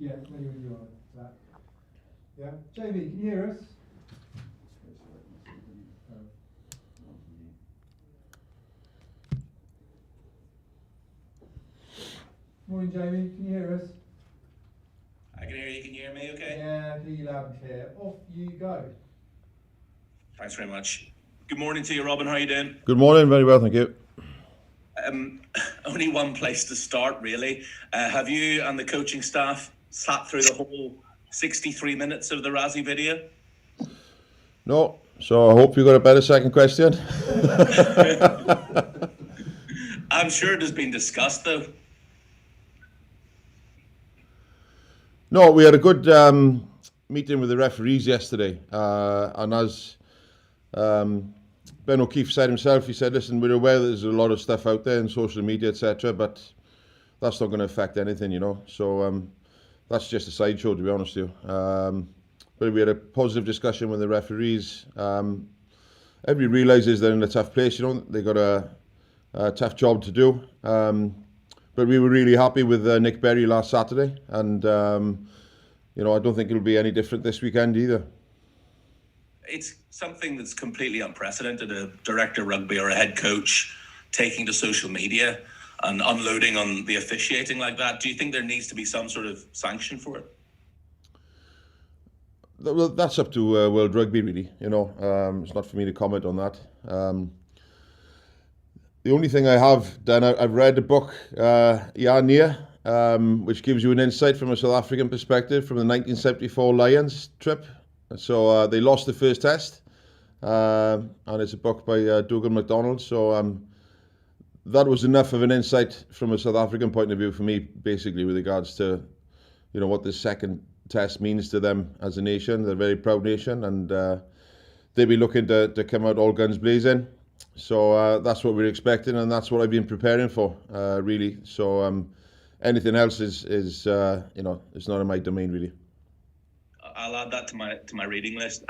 Yeah, maybe you are. That. Yeah, Jamie, can you hear us? Morning, Jamie. Can you hear us? I can hear you. Can you hear me? Okay. Yeah, I can hear you loud and clear. Off you go. Thanks very much. Good morning to you, Robin. How are you doing? Good morning. Very well, thank you. Only one place to start, really. Have you and the coaching staff sat through the whole 63 minutes of the Razzie video? No, so I hope you got a better second question. I'm sure it has been discussed, though. No, we had a good meeting with the referees yesterday, and as Ben O'Keefe said himself, he said, listen, we're aware there's a lot of stuff out there in social media, etc., but that's not going to affect anything, you know. So that's just a sideshow, to be honest with you. But we had a positive discussion with the referees. Everybody realises they're in a tough place, you know. They got a tough job to do. But we were really happy with Nick Berry last Saturday, and you know, I don't think it'll be any different this weekend either. It's something that's completely unprecedented, a director of rugby or a head coach taking to social media and unloading on the officiating like that. Do you think there needs to be some sort of sanction for it? Well, that's up to World Rugby, really. You know, it's not for me to comment on that. The only thing I have done, I've read a book, which gives you an insight from a South African perspective from the 1974 Lions trip. So they lost the first test, and it's a book by Dougal MacDonald. So that was enough of an insight from a South African point of view for me, basically, with regards to, you know, what the second test means to them as a nation. They're a very proud nation, and they'll be looking to come out all guns blazing. So that's what we're expecting, and that's what I've been preparing for, really. So anything else is you know, it's not in my domain, really. I'll add that to my reading list.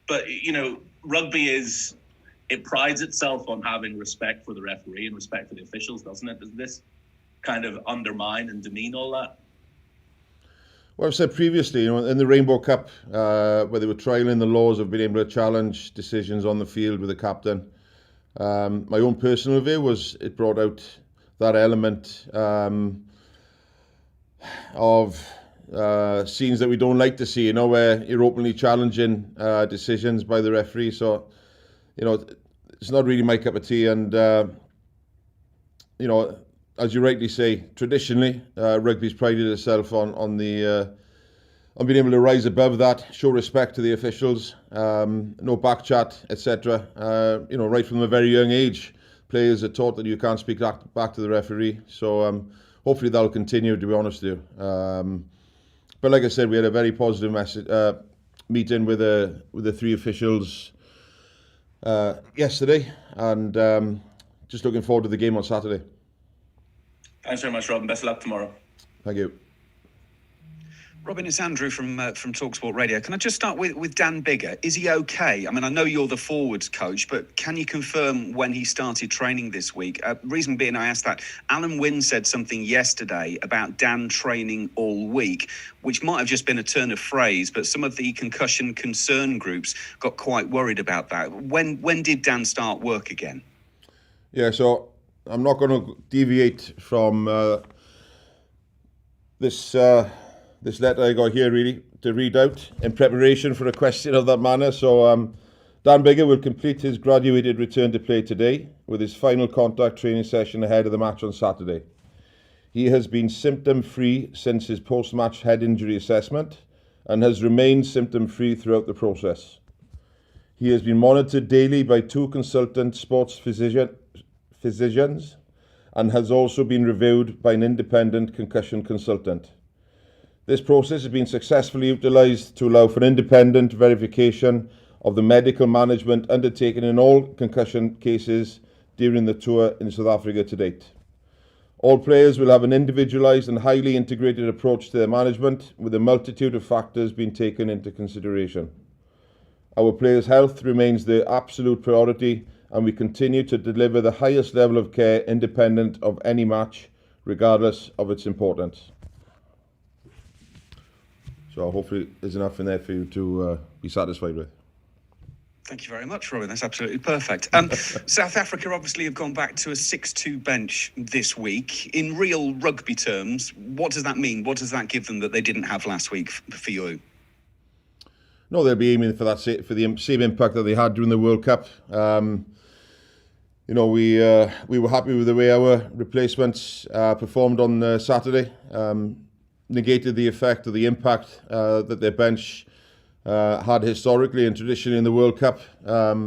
But you know, rugby it prides itself on having respect for the referee and respect for the officials, doesn't it? Does this kind of undermine and demean all that? Well, I've said previously, you know, in the Rainbow Cup, where they were trialling the laws of being able to challenge decisions on the field with the captain, my own personal view was it brought out that element of scenes that we don't like to see, you know, where you're openly challenging decisions by the referee. So, you know, it's not really my cup of tea. And, you know, as you rightly say, traditionally, rugby's prided itself on being able to rise above that, show respect to the officials, no back chat, etc. You know, right from a very young age, players are taught that you can't speak back to the referee. So hopefully that'll continue, to be honest with you. But like I said, we had a very positive meeting with the three officials yesterday, and just looking forward to the game on Saturday. Thanks very much, Robin. Best of luck tomorrow. Thank you. Robin, it's Andrew from TalkSport Radio. Can I just start with Dan Biggar? Is he okay? I mean, I know you're the forwards coach, but can you confirm when he started training this week? Reason being I asked that, Alan Wynne said something yesterday about Dan training all week, which might have just been a turn of phrase, but some of the concussion concern groups got quite worried about that. When did Dan start work again? Yeah, so I'm not going to deviate from this letter I got here, really, to read out in preparation for a question of that manner. So Dan Biggar will complete his graduated return to play today with his final contact training session ahead of the match on Saturday. He has been symptom-free since his post-match head injury assessment and has remained symptom-free throughout the process. He has been monitored daily by 2 consultant sports physicians and has also been reviewed by an independent concussion consultant. This process has been successfully utilised to allow for independent verification of the medical management undertaken in all concussion cases during the tour in South Africa to date. All players will have an individualised and highly integrated approach to their management, with a multitude of factors being taken into consideration. Our players' health remains the absolute priority, and we continue to deliver the highest level of care independent of any match, regardless of its importance. So hopefully there's enough in there for you to be satisfied with. Thank you very much, Robin. That's absolutely perfect. South Africa obviously have gone back to a 6-2 bench this week. In real rugby terms, what does that mean? What does that give them that they didn't have last week for you? No, they'll be aiming for the same impact that they had during the World Cup. We were happy with the way our replacements performed on Saturday. Negated the effect or the impact that their bench had historically and traditionally in the World Cup.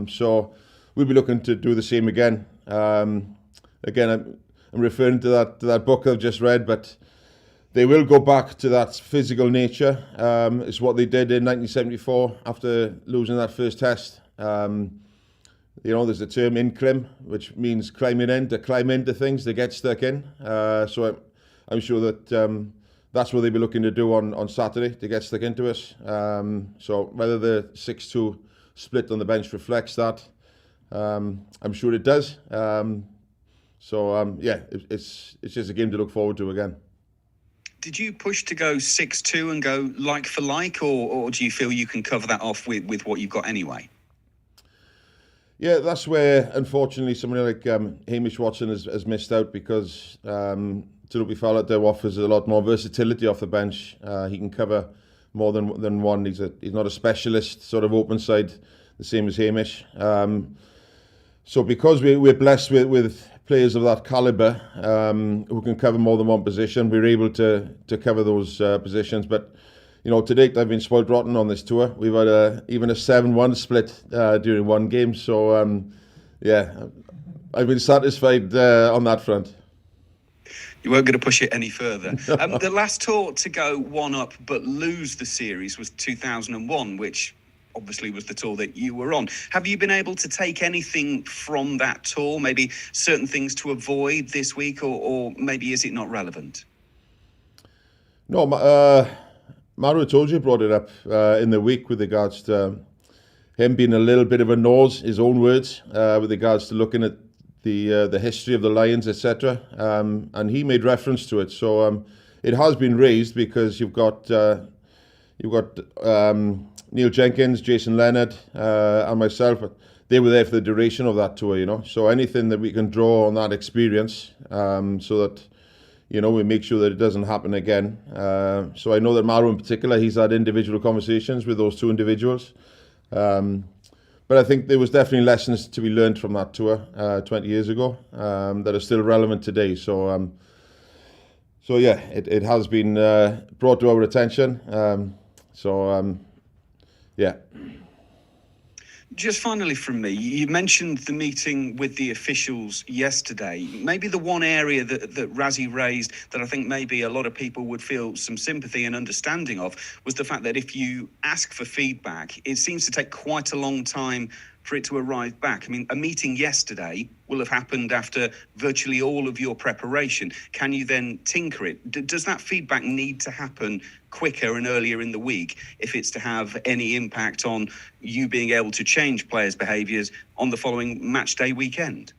So we'll be looking to do the same again. Again, I'm referring to that book I've just read, but they will go back to that physical nature. It's what they did in 1974 after losing that first test. There's the term inclim, which means climbing in, to climb into things, to get stuck in. So I'm sure that that's what they'll be looking to do on Saturday, to get stuck into us. So whether the 6-2 split on the bench reflects that, I'm sure it does. It's just a game to look forward to again. Did you push to go 6-2 and go like for like, or do you feel you can cover that off with what you've got anyway? Yeah, that's where, unfortunately, somebody like Hamish Watson has missed out, because Talupi Faletau offers a lot more versatility off the bench. He can cover more than one. He's not a specialist sort of open side, the same as Hamish. So because we're blessed with players of that calibre who can cover more than one position, we're able to cover those positions. But to date, I've been spoiled rotten on this tour. We've had even a 7-1 split during one game. So I've been satisfied on that front. You weren't going to push it any further. The last tour to go one up but lose the series was 2001, which obviously was the tour that you were on. Have you been able to take anything from that tour? Maybe certain things to avoid this week, or maybe is it not relevant? No, Maru Itoje brought it up in the week with regards to him being a little bit of a nose, his own words, with regards to looking at the history of the Lions, etc. And he made reference to it. So it has been raised, because you've got Neil Jenkins, Jason Leonard, and myself. They were there for the duration of that tour, So anything that we can draw on that experience, so that we make sure that it doesn't happen again. So I know that Maru in particular, he's had individual conversations with those two individuals. But I think there was definitely lessons to be learned from that tour 20 years ago that are still relevant today. So it has been brought to our attention. Just finally from me, you mentioned the meeting with the officials yesterday. Maybe the one area that Razzie raised that I think maybe a lot of people would feel some sympathy and understanding of was the fact that if you ask for feedback, it seems to take quite a long time for it to arrive back. I mean, a meeting yesterday will have happened after virtually all of your preparation. Can you then tinker it? Does that feedback need to happen quicker and earlier in the week if it's to have any impact on you being able to change players' behaviours on the following match day weekend?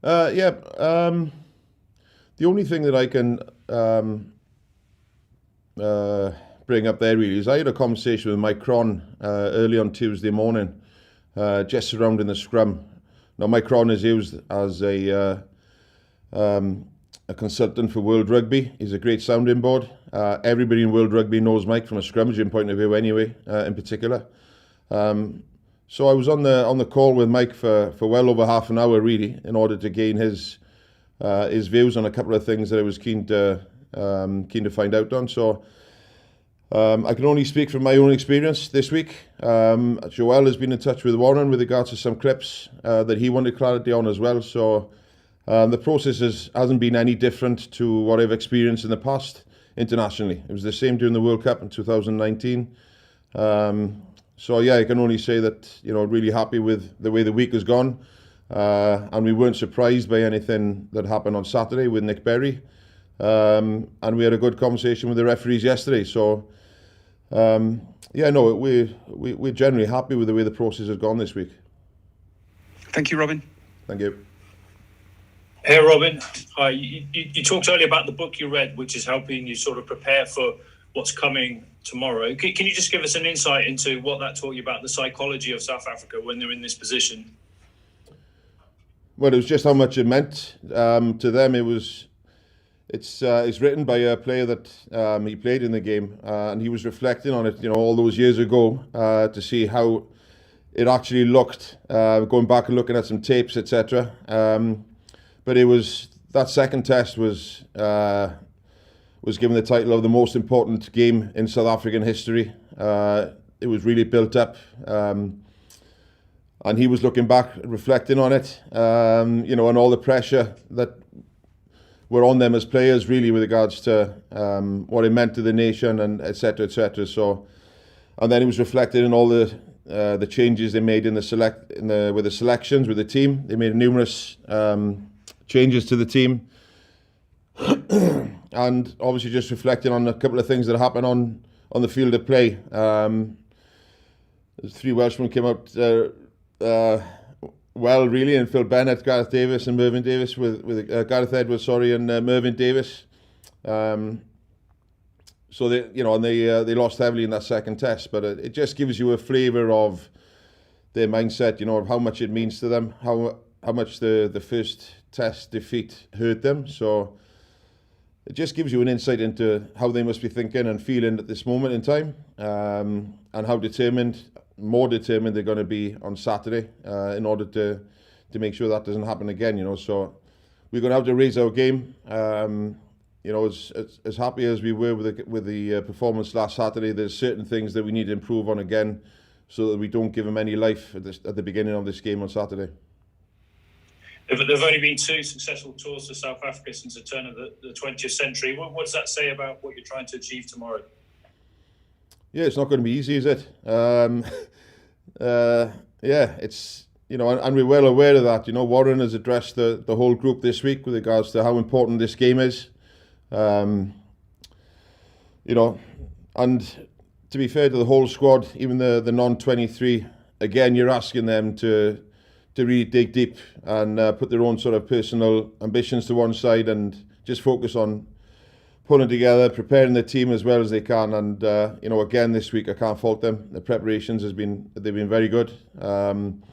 The only thing that I can bring up there really is I had a conversation with Mike Cron early on Tuesday morning, just surrounding the scrum. Now, Mike Cron is used as a consultant for World Rugby. He's a great sounding board. Everybody in World Rugby knows Mike from a scrummaging point of view anyway, in particular. So I was on the call with Mike for well over half an hour really, in order to gain his views on a couple of things that I was keen to find out on. So I can only speak from my own experience this week. Joel has been in touch with Warren with regards to some clips that he wanted clarity on as well. So the process hasn't been any different to what I've experienced in the past internationally. It was the same during the World Cup in 2019. So yeah, I can only say that, really happy with the way the week has gone. And we weren't surprised by anything that happened on Saturday with Nick Berry. And we had a good conversation with the referees yesterday. So we're generally happy with the way the process has gone this week. Thank you, Robin. Thank you. Hey, Robin. Hi. You talked earlier about the book you read, which is helping you sort of prepare for what's coming tomorrow. Can you just give us an insight into what that taught you about the psychology of South Africa when they're in this position? Well, it was just how much it meant to them. It's written by a player that he played in the game, and he was reflecting on it, all those years ago, to see how it actually looked, going back and looking at some tapes, etc. But that second test was given the title of the most important game in South African history. It was really built up, and he was looking back, reflecting on it, and all the pressure that were on them as players, really, with regards to what it meant to the nation, and etc. etc. So, and then he was reflected in all the changes they made with the selections with the team. They made numerous changes to the team, and obviously just reflecting on a couple of things that happened on the field of play. There's 3 Welshmen came out well, really, and Phil Bennett, Gareth Davis, and Mervyn Davis with Gareth Edwards, and Mervyn Davis. So they lost heavily in that second test, but it just gives you a flavour of their mindset, of how much it means to them, how much the first test defeat hurt them. So it just gives you an insight into how they must be thinking and feeling at this moment in time, and how more determined they're going to be on Saturday in order to make sure that doesn't happen again. So we're going to have to raise our game. As happy as we were with the performance last Saturday, there's certain things that we need to improve on again, so that we don't give them any life at the beginning of this game on Saturday. There've only been 2 successful tours to South Africa since the turn of the 20th century. What does that say about what you're trying to achieve tomorrow? Yeah, it's not going to be easy, is it? It's and we're well aware of that. Warren has addressed the whole group this week with regards to how important this game is. And to be fair to the whole squad, even the non-23, again, you're asking them to really dig deep and put their own sort of personal ambitions to one side and just focus on pulling together, preparing the team as well as they can. And again, this week I can't fault them. The preparations they've been very good, and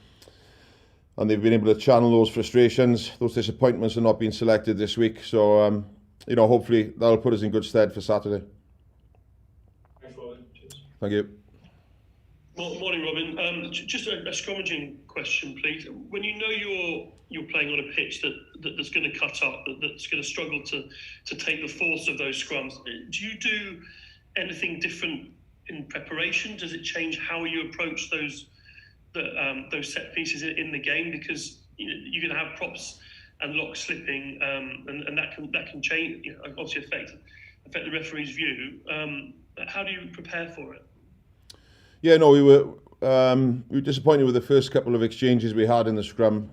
they've been able to channel those frustrations, those disappointments of not being selected this week. So hopefully that'll put us in good stead for Saturday. Thanks, Robin. Cheers. Thank you. Morning, Robin. Just a scrummaging question, please. When you're playing on a pitch that's going to cut up, that's going to struggle to take the force of those scrums, do you do anything different in preparation? Does it change how you approach those set pieces in the game? Because you're going to have props and locks slipping, and that can change. Obviously affect the referee's view. How do you prepare for it? Yeah, no, we were disappointed with the first couple of exchanges we had in the scrum,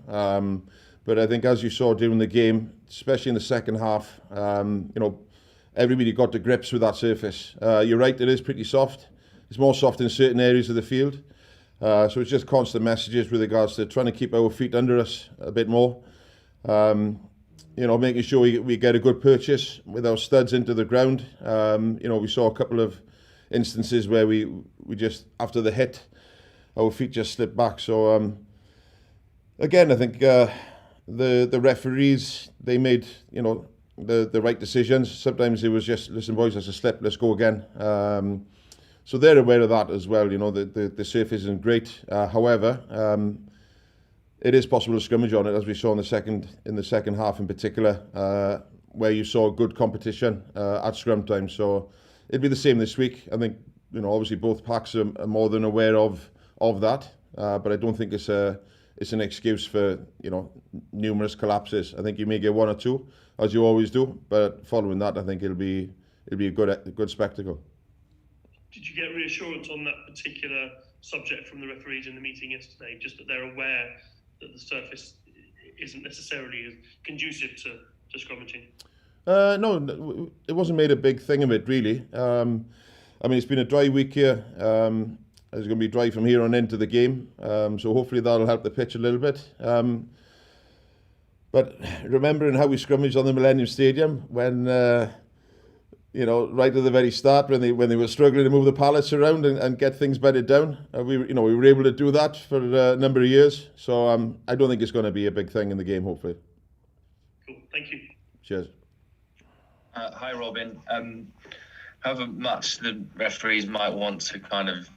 but I think as you saw during the game, especially in the second half, everybody got to grips with that surface. You're right, it is pretty soft. It's more soft in certain areas of the field, so it's just constant messages with regards to trying to keep our feet under us a bit more. Making sure we get a good purchase with our studs into the ground. We saw a couple of instances where we just, after the hit, our feet just slipped back. So again, I think the referees, they made the right decisions. Sometimes it was just, listen boys, that's a slip, let's go again. So they're aware of that as well. The surface isn't great. However, it is possible to scrimmage on it, as we saw in the second half in particular, where you saw good competition at scrum time. So it'll be the same this week. I think obviously both packs are more than aware of that, but I don't think it's an excuse for numerous collapses. I think you may get 1 or 2, as you always do, but following that, I think it'll be a good spectacle. Did you get reassurance on that particular subject from the referees in the meeting yesterday, just that they're aware that the surface isn't necessarily as conducive to scrummaging? No, it wasn't made a big thing of it, really. It's been a dry week here. It's going to be dry from here on into the game, so hopefully that'll help the pitch a little bit. But remembering how we scrummaged on the Millennium Stadium when you know, right at the very start when they were struggling to move the pallets around and get things bedded down. We were able to do that for a number of years. So I don't think it's going to be a big thing in the game, hopefully. Cool, thank you. Cheers. Hi, Robin. However much the referees might want to kind of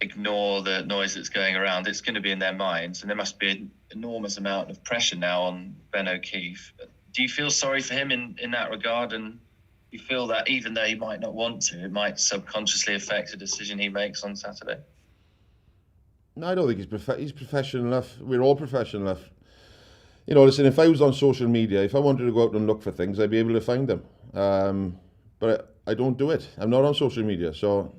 ignore the noise that's going around, it's going to be in their minds, and there must be an enormous amount of pressure now on Ben O'Keefe. Do you feel sorry for him in that regard, and you feel that even though he might not want to, it might subconsciously affect the decision he makes on Saturday? No, I don't think he's professional enough. We're all professional enough. You know, listen, if I was on social media, if I wanted to go out and look for things, I'd be able to find them. But I don't do it. I'm not on social media, so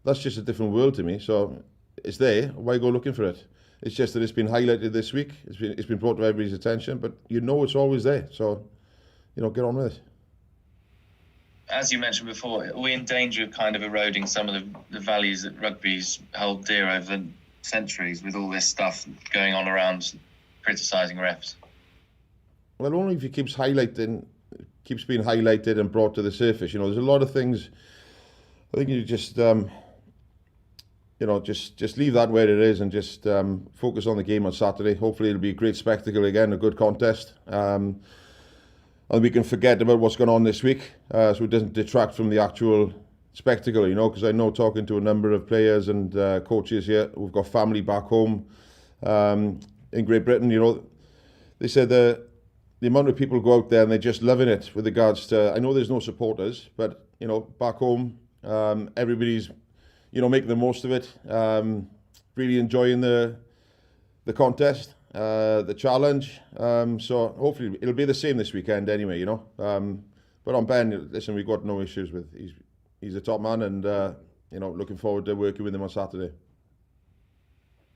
that's just a different world to me. So it's there. Why go looking for it? It's just that it's been highlighted this week. It's been brought to everybody's attention, but you know it's always there. So, you know, get on with it. As you mentioned before, are we in danger of kind of eroding some of the values that rugby's held dear over the centuries with all this stuff going on around criticising refs? Well, only if it keeps being highlighted and brought to the surface. You know, there's a lot of things. I think you just, just leave that where it is and just focus on the game on Saturday. Hopefully, it'll be a great spectacle again, a good contest. And we can forget about what's going on this week, so it doesn't detract from the actual spectacle, you know, because I know, talking to a number of players and coaches here who've got family back home in Great Britain, you know, they said the amount of people go out there and they're just loving it with regards to, I know there's no supporters, but, you know, back home, everybody's, you know, making the most of it, really enjoying the contest. The challenge, so hopefully it'll be the same this weekend anyway, you know. But on Ben, listen, we've got no issues with. He's a top man, and you know, looking forward to working with him on Saturday.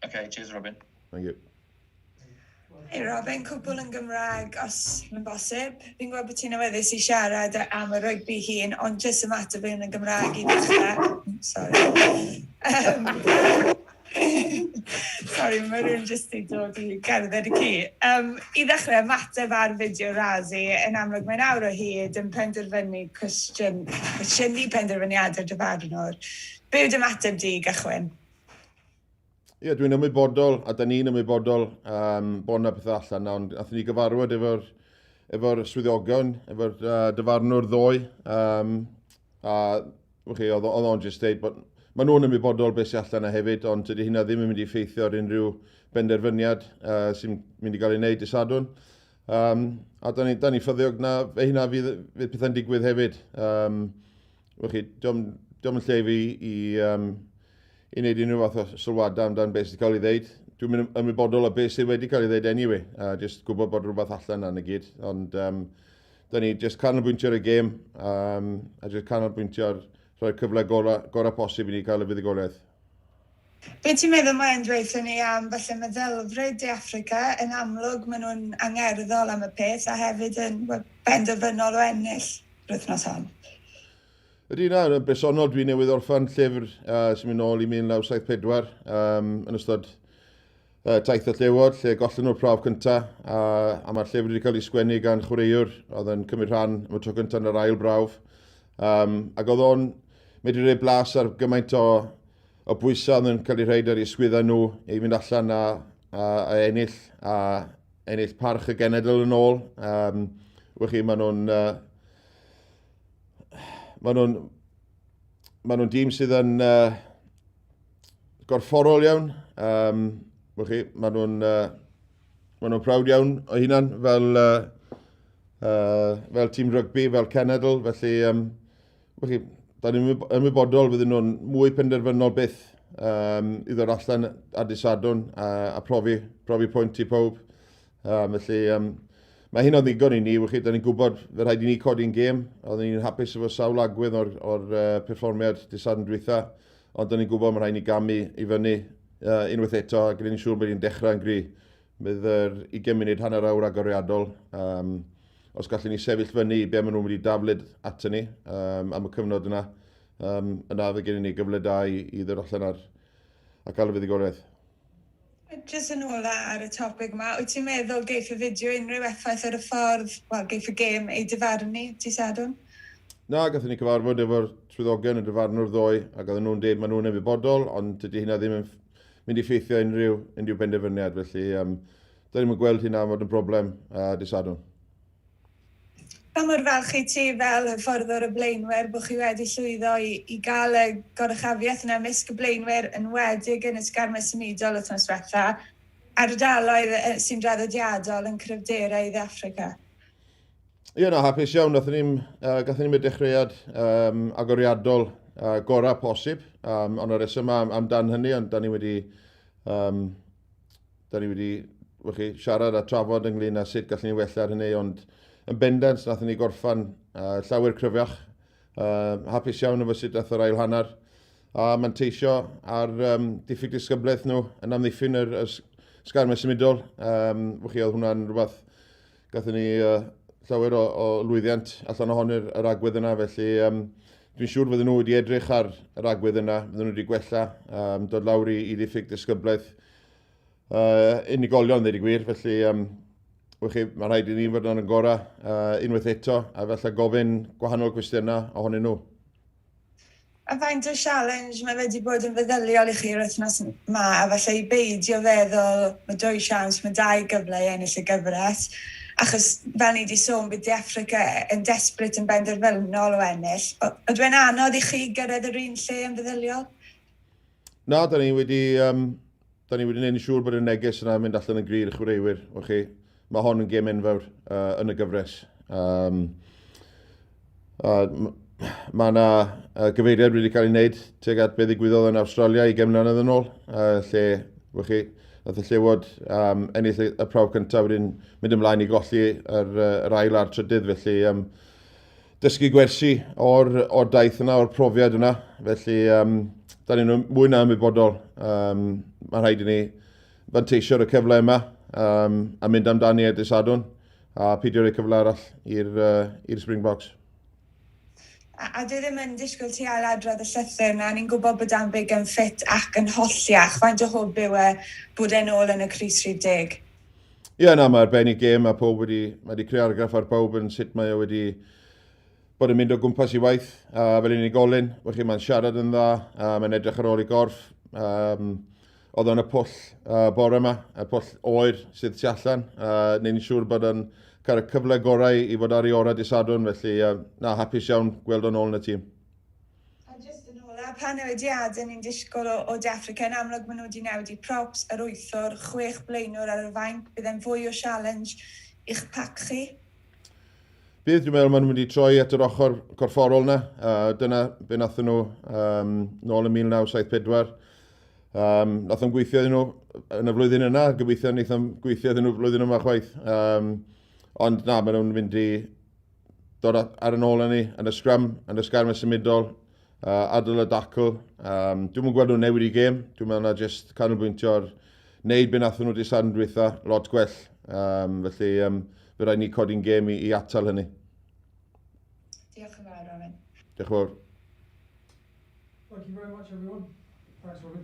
Okay, cheers, Robin. Thank you. Hey Robin, cwbl yn Gymraeg os yn bosib. Fi'n gwybod bod ti'n awyddus I siarad am y rugby hun, ond jyst ymateb yn Gymraeg I ddechrau. Sorry. Sorry, mae rhywun jyst I dod I gerdded y ci. I ddechrau, ymateb ar fideo Razi, yn amlwg mae'n awr o hyd yn penderfynu cwestiynu penderfyniadau dyfarnwr. Be yw'r ymateb di I gychwyn? Ie, dwi'n ymwybodol, a da ni'n ymwybodol bod yna pethau allan na, ond nathon ni gyfarfod efo'r swyddogion, efo'r dyfarnwr ddoe, a oedd o'n just deud, but maen nhw'n ymwybodol beth sy'n allan na hefyd, ond dydy hynna ddim yn mynd I effeithio ar unrhyw benderfyniad sy'n mynd I gael ei wneud dysadwn. A da ni ffyddiog na fe hynna fydd pethau'n digwydd hefyd. Diolch yn lle fi I wneud unrhyw fath o sylwadau amdano beth sy'n cael ei ddeud. Dwi'n ymwybodol o beth sydd wedi cael ei ddeud anyway. Just gwybod bod rhywbeth allan na gyd. Ond da ni just canolbwyntio ar y gêm a just canolbwyntio ar rhoi'r cyfle gorau posib I ni cael y fuddugoliaeth. Be ti'n meddwl mae'n dweithio ni am falle meddylfryd I Affrica? Yn amlwg maen nhw'n angerddol am y peth a hefyd yn benderfynol o ennill rwythnos hon. Ydy na, yn bersonol dwi newydd orffan llyfr sy'n mynd nôl I 1974 yn ystod taith y llewod, lle gollen nhw'r prawf cyntaf, a mae'r llyfr wedi cael ei sgwennu gan chwaraewr oedd yn cymryd rhan am y tro cyntaf yn yr ail brawf. Ac oedd o'n wedi rhoi blas ar gymaint o bwysau oedd yn cael ei rhaid ar ei ysgwyddau nhw I fynd allan a ennill parch y genedl yn ôl. Maen nhw'n dîm sydd yn gorfforol iawn. Maen nhw'n prawd iawn o hunan fel tîm rygbi, fel cenedl. Felly, da ni'n ymwybodol fydden nhw'n mwy penderfynol byth I ddod allan ar dysadwn a profi pwynt I pob. Felly, mae hyn o ddigon I ni. Da ni'n gwybod fe rhaid I ni codi'n gêm. Oedden ni'n hapus efo sawl agwedd o'r perfformiad dysadwn dwytha. Ond da ni'n gwybod mae rhaid ni gamu I fyny unwaith eto a gyda ni'n siŵr bod ni'n dechrau yn gry. Bydd yr 20 munud hanner awr agoriadol. Os gallwn ni sefyll fyny I be maen nhw'n wedi daflid ato ni am y cyfnod yna. Yna fe gen I ni gyfle da I ddod allan a cael y fuddugoliaeth. Jyst yn ôl ar y topic yma, wyt ti'n meddwl geith y fideo unrhyw effaith ar y ffordd, geith y gêm ei dyfarnu, ti sadwn? Na, gathon ni cyfarfod efo'r swyddogion y dyfarnwr ddoe, a gathon nhw'n dweud maen nhw'n ymwybodol, ond dydy hynna ddim yn mynd i ffeithio unrhyw benderfyniad, felly da ni'n gweld hynna fod yn broblem disadwn. Pa mor falch i ti fel hyfforddwr y blaenwyr bod chi wedi llwyddo i gael y goruchafiaeth yna ymysg y blaenwyr yn wedig yn y sgarmau symudol wythnos diwetha, ardaloedd sy'n draddodiadol yn cryfderau Affrica? Ie, na, hapus iawn. Gathon ni'n mynd dechreuad agoriadol gorau posib, ond y reswm amdan hynny, ond da ni wedi siarad a trafod ynglyn â sut gallwn ni wella ar hynny, ond yn bendant, nathon ni gorffan llawer cryfiach. Hapus iawn efo sut dath yr ail hanner. A manteisio ar diffyg disgyblaeth nhw yn amddiffyn yr sgarmau symudol. Oedd hwnna'n rhywbeth gathon ni llawer o lwyddiant allan ohony'r agwedd yna, felly dwi'n siŵr fydden nhw wedi edrych ar yr agwedd yna, fydden nhw wedi gwella, dod lawr i diffyg disgyblaeth unigolion, ddweud y gwir, felly mae'n rhaid i ni fod yn gorau unwaith eto, a felly gofyn gwahanol cwestiynau ohonyn nhw. A faint o challenge mae wedi bod yn feddyliol i chi'r wythnos yma, a felly i beidio feddwl mae 2 siawns, mae 2 gyfle i ennill y gyfres, achos fel ni wedi sôn bydd De Affrica yn desbryd yn benderfynol o ennill. Ydw e'n anodd i chi gyrraedd yr un lle yn feddyliol? Na, da ni wedi gwneud yn siŵr bod y neges yna mynd allan yn glir i chwaraewyr. Mae hon yn gêm enfawr yn y gyfres. Mae yna gyfeiriad wedi cael ei wneud tuag at beth ddigwyddodd yn Awstralia 20 mlynedd yn ôl, lle nath y llewod ennill y prawf cyntaf wedyn mynd ymlaen i golli yr ail a'r trydydd, felly dysgu gwersi o'r daith yna, o'r profiad yna, felly da ni'n mwy na ymwybodol. Mae'n rhaid i ni fanteisio'r y cyfle yma a mynd amdani at disadwn a peidio rhoi cyfle arall i'r Springboks. A dwi ddim yn disgwyl ti ail adrodd y llythyr na, ni'n gwybod bod Dan Big yn ffit ac yn holliach. Faint o hwb yw bod e'n ôl yn y crys rhif 10? Ie, na, mae'r benni gêm a pob wedi creu argraff ar pawb yn sut mae o wedi bod yn mynd o gwmpas i waith. Fel unigolyn, mae'n siarad yn dda, mae'n edrych ar ôl i gorff. Oedd o'n y pwll bore yma, y pwll oer sydd tu allan. Ni'n siŵr bod yn cael y cyfle gorau i fod ar ei ora disadwn, felly hapus iawn gweld o'n ôl yn y tîm. A jyst yn ôl, a pa newidiadau ni'n disgwyl o De Affrica, yn amlwg maen nhw wedi newid i props, yr wythwr, 6 blaenwr ar y fainc, bydd e'n fwy o challenge i'ch pac chi? Bydd, dwi'n meddwl maen nhw wedi troi at yr ochr corfforol yna. Dyna be nathon nhw nôl yn 1974. Nath o'n gweithio iddyn nhw yn y flwyddyn yna, gobeithio wnaeth o'n gweithio iddyn nhw flwyddyn yma chwaith. Ond na, maen nhw'n mynd i dod ar yn ôl ni yn y scrum, yn y sgarmau symudol, adl y dacl. Dwi'n mwyn gweld nhw'n newid i gêm. Dwi'n meddwl na jyst canolbwyntio ar wneud be nathon nhw disadwn dwytha, lot gwell. Felly, fe rai ni codi'n gêm i atal hynny. Diolch yn fawr, Robin. Diolch yn fawr. Thank you very much, everyone. Thanks, Robin.